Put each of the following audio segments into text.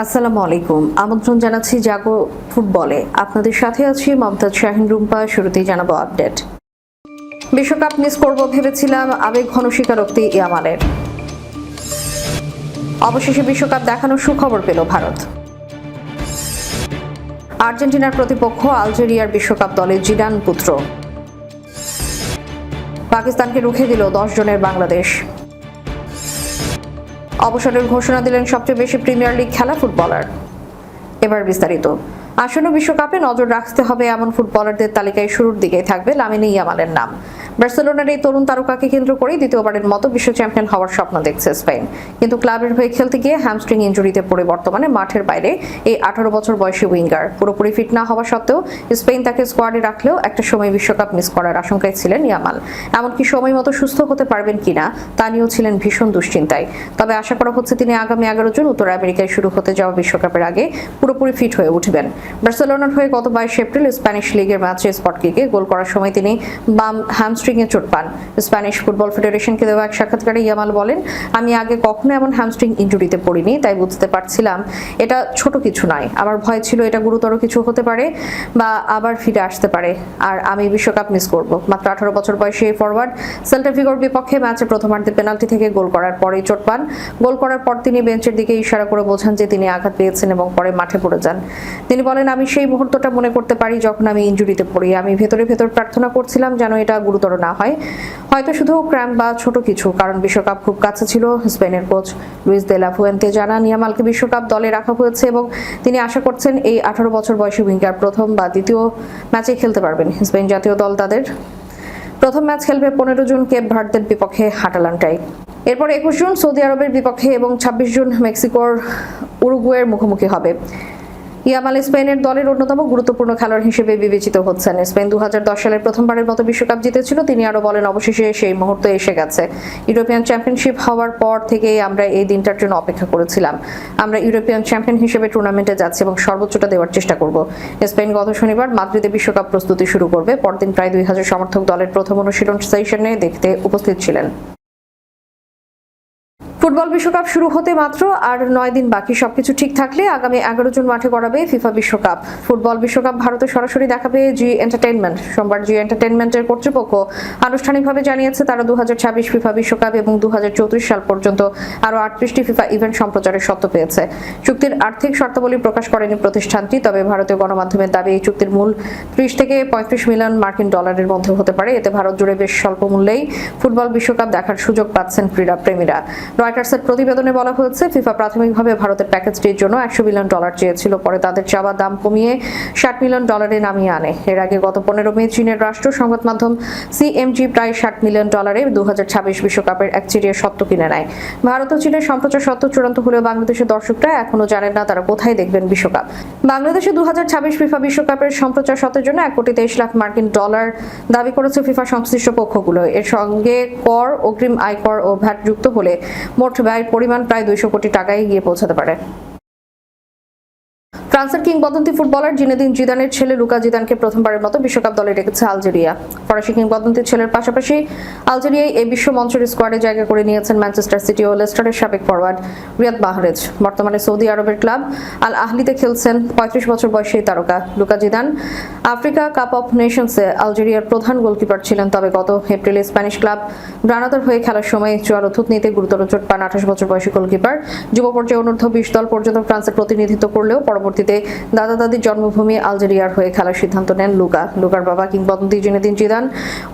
আসসালামু আলাইকুম। আমন্ত্রণ জানাচ্ছি জাগো ফুটবলে। আপনাদের সাথে আছি মমতাজ শাহিন রুম্পা। শুরুতেই জানাবো আপডেট। বিশ্বকাপ মিস করব ভেবেছিলাম, আবেগ ঘন স্বীকারোক্তি ইয়ামালের। অবশেষে বিশ্বকাপ দেখানোর সুখবর পেল ভারত। আর্জেন্টিনার প্রতিপক্ষ আলজেরিয়ার বিশ্বকাপ দলে জিডান পুত্র। পাকিস্তানকে রুখে দিল 10 জনের বাংলাদেশ। অবসরের ঘোষণা দিলেন সবচেয়ে বেশি প্রিমিয়ার লিগ খেলা ফুটবলার। এবার বিস্তারিত। আসন্ন বিশ্বকাপে নজর রাখতে হবে এমন ফুটবলারদের তালিকায় শুরুর দিকেই থাকবে লামিনে ইয়ামালের নাম। বার্সেলোনার এই তরুণ তারকাকে কেন্দ্র করে দ্বিতীয়বারের মতো বিশ্ব চ্যাম্পিয়ন হওয়ার স্বপ্ন দেখছে স্পেন। কিন্তু ক্লাবের হয়ে খেলতে গিয়ে হ্যামস্ট্রিং ইনজুরিতে পড়ে বর্তমানে মাঠের বাইরে এই 18 বছর বয়সী উইঙ্গার। পুরোপুরি ফিট না হওয়া সত্ত্বেও স্পেন তাকে স্কোয়াডে রাখলেও একটা সময় বিশ্বকাপ মিস করার আশঙ্কায় ছিলেন ইয়ামাল। এমনকি সময় মতো সুস্থ হতে পারবেন কিনা তা নিয়েও ছিলেন ভীষণ দুশ্চিন্তায়। তবে আশা করা হচ্ছে তিনি আগামী 11 জুন উত্তর আমেরিকায় শুরু হতে যাওয়া বিশ্বকাপের আগে পুরোপুরি ফিট হয়ে উঠবেন। বার্সেলোনার হয়ে গত 22 এপ্রিল স্প্যানিশ লিগের ম্যাচে স্পট কিকে গোল করার সময় তিনি বাম হ্যামস্ট্রিংয়ে চোট পান। স্প্যানিশ ফুটবল ফেডারেশনকে দেওয়া এক সাক্ষাৎকারে ইয়ামাল বলেন, আমি আগে কখনো এমন হ্যামস্ট্রিং ইনজুরিতে পড়িনি, তাই বুঝতে পারছিলাম এটা ছোট কিছু নয়। আমার ভয় ছিল এটা গুরুতর কিছু হতে পারে বা আবার ফিরে আসতে পারে, আর আমি বিশ্বকাপ মিস করব। মাত্র 18 বছর বয়সী এই ফরওয়ার্ড সেল্টা ভিগোর বিপক্ষে ম্যাচে প্রথমার্ধে পেনাল্টি থেকে গোল করার পরেই চোট পান। গোল করার পর তিনি বেঞ্চের দিকে ইশারা করে বোঝান যে তিনি আঘাত পেয়েছেন এবং পরে মাঠে পড়ে যান। তিনি বলেন, আমি সেই মুহূর্তটা মনে করতে পারি যখন আমি ইনজুরিতে পড়ি। আমি ভেতরে প্রার্থনা করছিলাম যেন এটা গুরুতর না হয়, হয়তো শুধু ক্র্যাম্প বা ছোট কিছু, কারণ বিশ্বকাপ খুব কাছে ছিল। স্পেনের coach Luis de la Fuente জানান, ইয়ামালকে বিশ্বকাপ দলে রাখা হয়েছে এবং তিনি আশা করছেন এই 18 বছর বয়সী উইঙ্গার প্রথম বা দ্বিতীয় ম্যাচে খেলতে পারবেন। স্পেন জাতীয় দল তাদের প্রথম ম্যাচ খেলবে 15 জুন কেপ ভার্দের বিপক্ষে আটালান্টায়। এরপর 21 জুন সৌদি আরবের বিপক্ষে এবং 26 জুন মেক্সিকোর উরুগুয়ের মুখোমুখি হবে। ইয়ামাল স্পেনের দলের অন্যতম গুরুত্বপূর্ণ খেলোয়াড় হিসেবে বিবেচিত হচ্ছেন। স্পেন 2010 সালের প্রথমবারের মতো বিশ্বকাপ জিতেছিল। তিনি আরো বলেন, অবশেষে সেই মুহূর্ত এসে গেছে। ইউরোপিয়ান চ্যাম্পিয়নশিপ হওয়ার পর থেকেই আমরা এই দিনটার জন্য অপেক্ষা করেছিলাম। আমরা ইউরোপিয়ান চ্যাম্পিয়ন হিসেবে টুর্নামেন্টে যাচ্ছি এবং সর্বোচ্চটা দেওয়ার চেষ্টা করব। স্পেন গত শনিবার মাদ্রিদে বিশ্বকাপ প্রস্তুতি শুরু করবে। পরদিন প্রায় 2000 সমর্থক দলের প্রথম অনুশীলন সেশনে দেখতে উপস্থিত ছিলেন। ফুটবল বিশ্বকাপ শুরু হতে মাত্র আর 9 দিন বাকি। সবকিছু ঠিক থাকলে আগামী 11 জুন মাঠে গড়াবে ফিফা বিশ্বকাপ। ফুটবল বিশ্বকাপ ভারতে সরাসরি দেখাবে জি এন্টারটেইনমেন্ট। সোমবার জি এন্টারটেইনমেন্টের কর্তৃপক্ষ আনুষ্ঠানিকভাবে জানিয়েছে তারা 2026 ফিফা বিশ্বকাপ এবং 2034 সাল পর্যন্ত আরো 38টি ফিফা ইভেন্ট সম্প্রচারের সত্ত্ব পেয়েছে। চুক্তির আর্থিক শর্তাবলী প্রকাশ করেনি প্রতিষ্ঠানটি, তবে ভারতীয় গণমাধ্যমের দাবি এই চুক্তির মূল 30 থেকে 35 মিলিয়ন মার্কিন ডলারের মধ্যে হতে পারে। এতে ভারত জুড়ে বেশ স্বল্প মূল্যেই ফুটবল বিশ্বকাপ দেখার সুযোগ পাচ্ছেন ক্রীড়া প্রেমীরা। রয়টার্সের প্রতিবেদনে বলা হয়েছে, ফিফা প্রাথমিকভাবে ভারতের প্যাকেজটির জন্য 100 মিলিয়ন ডলার চেয়েছিল, পরে তাদের চাওয়া দাম কমিয়ে 60 মিলিয়ন ডলারে নামিয়ে আনে। এর আগে গত 15 মে চীনের রাষ্ট্র সংবাদ মাধ্যম সিএমজি প্রায় 60 মিলিয়ন ডলারে 2026 বিশ্বকাপের এক চিঠির সত্ত্ব কিনে নেয়। ভারত ও চীনের সম্প্রচার সত্ত্ব চূড়ান্ত হলেও বাংলাদেশের দর্শকরা এখনো জানেন না তারা কোথায় দেখবেন বিশ্বকাপ। বাংলাদেশে 2026 ফিফা বিশ্বকাপের সম্প্রচার সত্ত্বের জন্য 1 কোটি 23 লাখ মার্কিন ডলার দাবি করেছে ফিফা সংশ্লিষ্ট পক্ষগুলো। এর সঙ্গে কর, অগ্রিম আয়কর ও ভ্যাট যুক্ত হলে মোট ব্যয়ের পরিমাণ প্রায় 200 কোটি টাকায় গিয়ে পৌঁছাতে পারে। ফ্রান্সের কিংবদন্তি ফুটবলার জিনেদিন জিদানের ছেলে লুকা জিদানকে প্রথমবারের মতো বিশ্বকাপ দলে রেখেছে আলজেরিয়া। ফরাসি কিংবদন্তির ছেলের পাশাপাশি আলজেরিয়ায় এই বিশ্ব মঞ্চের স্কোয়াডে জায়গা করে নিয়েছেন ম্যানচেস্টার সিটি ও লেস্টারের সাবেক ফরওয়ার্ড রিয়াদ মাহরেজ। বর্তমানে সৌদি আরবের ক্লাব আল আহলিতে খেলছেন 35 বছর বয়সী তারকা Luca Zidane. Africa Cup of নেশনসে আলজেরিয়ার প্রধান গোলকিপার ছিলেন, তবে গত এপ্রিলে স্প্যানিশ ক্লাব গ্রানাদার হয়ে খেলার সময় জোয়ার থুতনিতে গুরুতর চোট পান 28 বছর বয়সী গোলকিপার। যুব পর্যায়ে অনূর্ধ্ব 20 দল পর্যন্ত ফ্রান্সের প্রতিনিধিত্ব করলেও পরবর্তীতে দাদা দাদির জন্মভূমি আলজেরিয়ার হয়ে খেলার সিদ্ধান্ত নেন লুকা। লুকার বাবা কিংবদন্তি জিনেদিন জিদান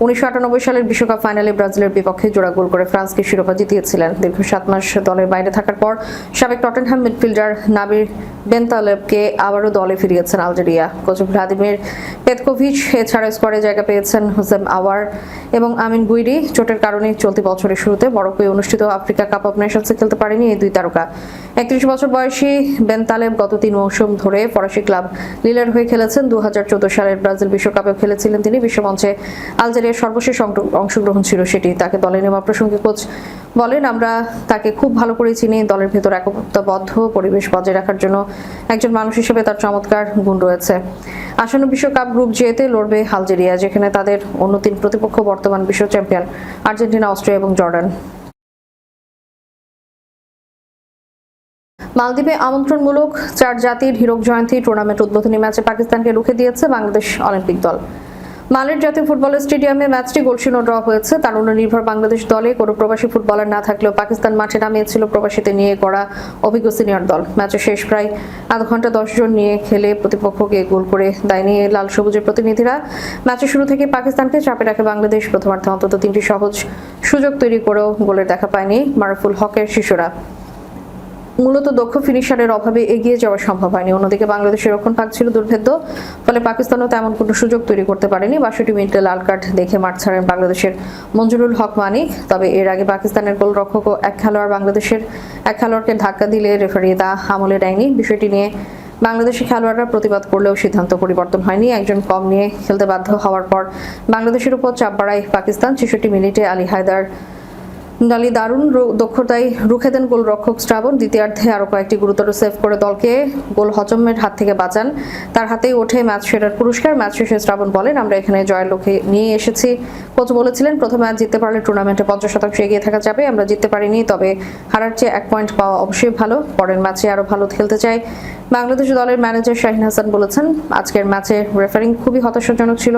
1998 সালের বিশ্বকাপ ফাইনালে ব্রাজিলের বিপক্ষে জোড়া গোল করে ফ্রান্সকে শিরোপা জিতিয়েছিলেন। দীর্ঘ 7 মাস দলের বাইরে থাকার পর সাবেক টটেনহ্যাম মিডফিল্ডার নাবির বেনতালেবকে আবারও দলে ফিরিয়েছেন আলজেরিয়া। কোচ ভ্লাদিমির পেতকোভিচ এছাড়া স্কোয়াডে জায়গা পেয়েছেন হুসেম আওয়ার এবং আমিন গুইরি। চোটের কারণে চলতি বছরের শুরুতে মরক্কোয় অনুষ্ঠিত আফ্রিকা কাপ অফ নেশনসে খেলতে পারেনি এই দুই তারকা। 31 বছর বয়সী বেনতালেব গত 3 মৌসুম ধরে ফরাসি ক্লাব লিলের হয়ে খেলেছেন। 2014 সালের ব্রাজিল বিশ্বকাপে খেলেছিলেন তিনি। বিশ্বমঞ্চে আলজেরিয়ার সর্বশেষ অংশগ্রহণ ছিল সেটি। তাকে দলে নেওয়া প্রসঙ্গে কোচ বলেন, আমরা তাকে খুব ভালো করে চিনি। দলের ভেতর একতাবদ্ধ পরিবেশ বজায় রাখার জন্য একজন মানুষ হিসেবে তার চমৎকার গুণ রয়েছে। আসন্ন বিশ্বকাপ গ্রুপ জেতে লড়বে আলজেরিয়া, যেখানে তাদের অন্য 3 প্রতিপক্ষ বর্তমান বিশ্ব চ্যাম্পিয়ন আর্জেন্টিনা, অস্ট্রিয়া এবং জর্ডান। মালদ্বীপে আমন্ত্রণমূলক 4 জাতির হীরক জয়ন্তী টুর্নামেন্ট উদ্বোধনী ম্যাচে পাকিস্তানকে রুখে দিয়েছে বাংলাদেশ অলিম্পিক দল। মালের জাতীয় ফুটবল স্টেডিয়ামে ম্যাচটি গোলশূন্য ড্র হয়েছে। তারুণ্য নির্ভর বাংলাদেশ দলে কোনো প্রবাসী ফুটবলার না থাকলেও পাকিস্তান মাঠে নামিয়েছিল প্রবাসীদের নিয়ে গড়া অভিজ্ঞ সিনিয়র দল। ম্যাচের শেষ প্রায় আধা ঘন্টা 10 জন নিয়ে খেলে প্রতিপক্ষকে গোল করে দেয়নি লাল সবুজের প্রতিনিধিরা। ম্যাচের শুরু থেকে পাকিস্তানকে চাপে রাখে বাংলাদেশ। প্রথমার্ধে অন্তত 3টি সহজ সুযোগ তৈরি করেও গোলের দেখা পায়নি মারুফুল হকের শিশুরা। মূলত দক্ষ ফিনিশারের অভাবে এগিয়ে যাওয়া সম্ভব হয়নি। অন্যদিকে বাংলাদেশের রক্ষণভাগ ছিল দুর্ভেদ্য, ফলে পাকিস্তানও তেমন কোনো সুযোগ তৈরি করতে পারেনি। 62 মিনিটে লাল কার্ড দেখে মাঠ ছাড়েন বাংলাদেশের মঞ্জুরুল হক মানিক। তবে এর আগে পাকিস্তানের গোলরক্ষক ও এক খেলোয়াড় বাংলাদেশের এক খেলোয়াড়কে ধাক্কা দিলে রেফারি তা আমলে নেয়নি। বিষয়টি নিয়ে বাংলাদেশি খেলোয়াড়রা প্রতিবাদ করলেও সিদ্ধান্ত পরিবর্তন হয়নি। একজন কম নিয়ে খেলতে বাধ্য হওয়ার পর বাংলাদেশের উপর চাপ বাড়ায় পাকিস্তান। 66 মিনিটে আলী হায়দার দারুণ দক্ষতায় রুখে দেন গোলরক্ষক শ্রাবণ। দ্বিতীয়ার্ধে আরও কয়েকটি গুরুতর সেভ করে দলকে গোল হজমের হাত থেকে বাঁচান। তার হাতেই ওঠে ম্যাচ সেরার পুরস্কার। ম্যাচ শেষে শ্রাবণ বলেন, আমরা এখানে জয়ের লক্ষ্যে নিয়ে এসেছি। কোচ বলেছিলেন, প্রথম ম্যাচ জিততে পারলে টুর্নামেন্টে 50% এগিয়ে থাকা যাবে। আমরা জিততে পারিনি, তবে হারার চেয়ে 1 পয়েন্ট পাওয়া অবশ্যই ভালো। পরের ম্যাচে আরও ভালো খেলতে চাই। বাংলাদেশ দলের ম্যানেজার শাহিন হাসান বলেছেন, আজকের ম্যাচে রেফারিং খুবই হতাশাজনক ছিল।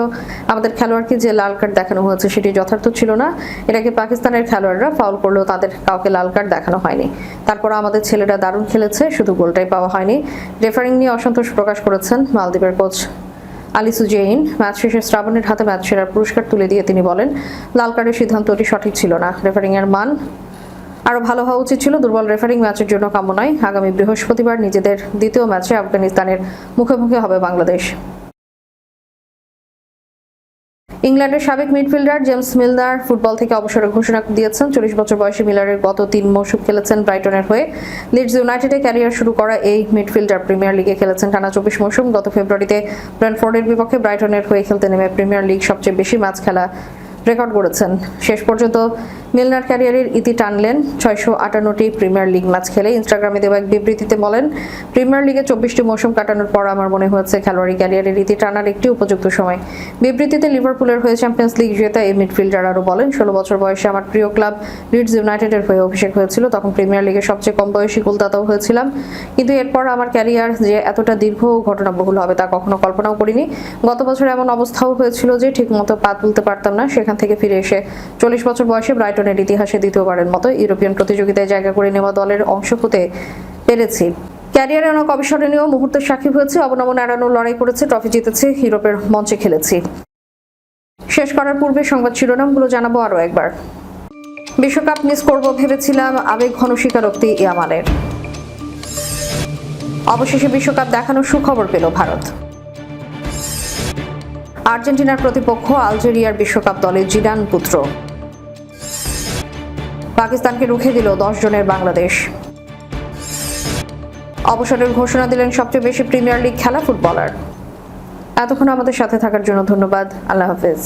আমাদের খেলোয়াড়কে যে লাল কার্ড দেখানো হয়েছে সেটি যথার্থ ছিল না। এর আগে পাকিস্তানের খেলোয়াড়রা ফাউল করলেও তাদের কাউকে লাল কার্ড দেখানো হয়নি। তারপর আমাদের ছেলেরা দারুণ খেলেছে, শুধু গোলটাই পাওয়া হয়নি। রেফারিং নিয়ে অসন্তোষ প্রকাশ করেছেন মালদ্বীপের কোচ আলী সুজেইন। ম্যাচ শেষে শ্রাবণের হাতে ম্যাচ সেরার পুরস্কার তুলে দিয়ে তিনি বলেন, লাল কার্ডের সিদ্ধান্তটি সঠিক ছিল না। রেফারিং এর মান আরও ভালো হওয়া উচিত ছিল। দুর্বল রেফারিং ম্যাচের জন্য কাম্য নয়। আগামী বৃহস্পতিবার নিজেদের দ্বিতীয় ম্যাচে আফগানিস্তানের মুখোমুখি হবে বাংলাদেশ। ইংল্যান্ডের সাবেক মিডফিল্ডার জেমস মিলার ফুটবল থেকে অবসরের ঘোষণা দিয়েছেন। 40 বছর বয়সী মিলারের গত 3 মৌসুম খেলেছেন ব্রাইটনের হয়ে। লিডস ইউনাইটেডে ক্যারিয়ার শুরু করা এই মিডফিল্ডার প্রিমিয়ার লিগে খেলেছেন টানা 24 মৌসুম। গত ফেব্রুয়ারিতে ব্রেন্টফোর্ডের বিপক্ষে ব্রাইটনের হয়ে খেলতে নেমে প্রিমিয়ার লিগ সবচেয়ে বেশি ম্যাচ খেলা রেকর্ড করেছেন। শেষ পর্যন্ত মিলনার ক্যারিয়ারের ইতি টানলেন 658টি প্রিমিয়ার লিগ ম্যাচ খেলে। ইনস্টাগ্রামে দেওয়া এক বিবৃতিতে বলেন, প্রিমিয়ার লিগে 24টি মৌসুম কাটানোর পর আমার মনে হয়েছে খেলোয়াড়ি ক্যারিয়ারের ইতি টানার একটি উপযুক্ত সময়। বিবৃতিতে লিভারপুলের হয়ে চ্যাম্পিয়ন্স লিগ জেতা এই মিডফিল্ডার আরও বলেন, 16 বছর বয়সে আমার প্রিয় ক্লাব লিডস ইউনাইটেডের হয়ে অভিষেক হয়েছিল। তখন প্রিমিয়ার লিগের সবচেয়ে কম বয়সী গোলদাতাও হয়েছিলাম। কিন্তু এরপর আমার ক্যারিয়ার যে এতটা দীর্ঘ ও ঘটনাবহুল হবে তা কখনো কল্পনাও করিনি। গত বছর এমন অবস্থাও হয়েছিল যে ঠিকমতো পা তুলতে পারতাম না। সেখান থেকে ফিরে এসে 40 বছর বয়সে ব্রাইটনের ইতিহাসে দ্বিতীয়বারের মতো ইউরোপিয়ান প্রতিযোগিতায় জায়গা করে নেওয়া দলের অংশ হতে পেরেছি। ক্যারিয়ারে অনেক অবিস্মরণীয় মুহূর্তের সাক্ষী হয়েছে। অবনমন এড়ানোর লড়াই করেছে, ট্রফি জিতেছে, ইউরোপের মঞ্চে খেলেছি। শেষ করার পূর্বে সংবাদ শিরোনামগুলো জানাবো আরও একবার। বিশ্বকাপ মিস করব ভেবেছিলাম, আবেগ ঘন স্বীকারোক্তি ইয়ামালের। অবশেষে বিশ্বকাপ দেখানোর সুখবর পেল ভারত। আর্জেন্টিনার প্রতিপক্ষ আলজেরিয়ার বিশ্বকাপ দলে জিডান পুত্র। পাকিস্তানকে রুখে দিল 10 জনের বাংলাদেশ। অবসরের ঘোষণা দিলেন সবচেয়ে বেশি প্রিমিয়ার লিগ খেলা ফুটবলার। এতক্ষণ আমাদের সাথে থাকার জন্য ধন্যবাদ। আল্লাহ হাফেজ।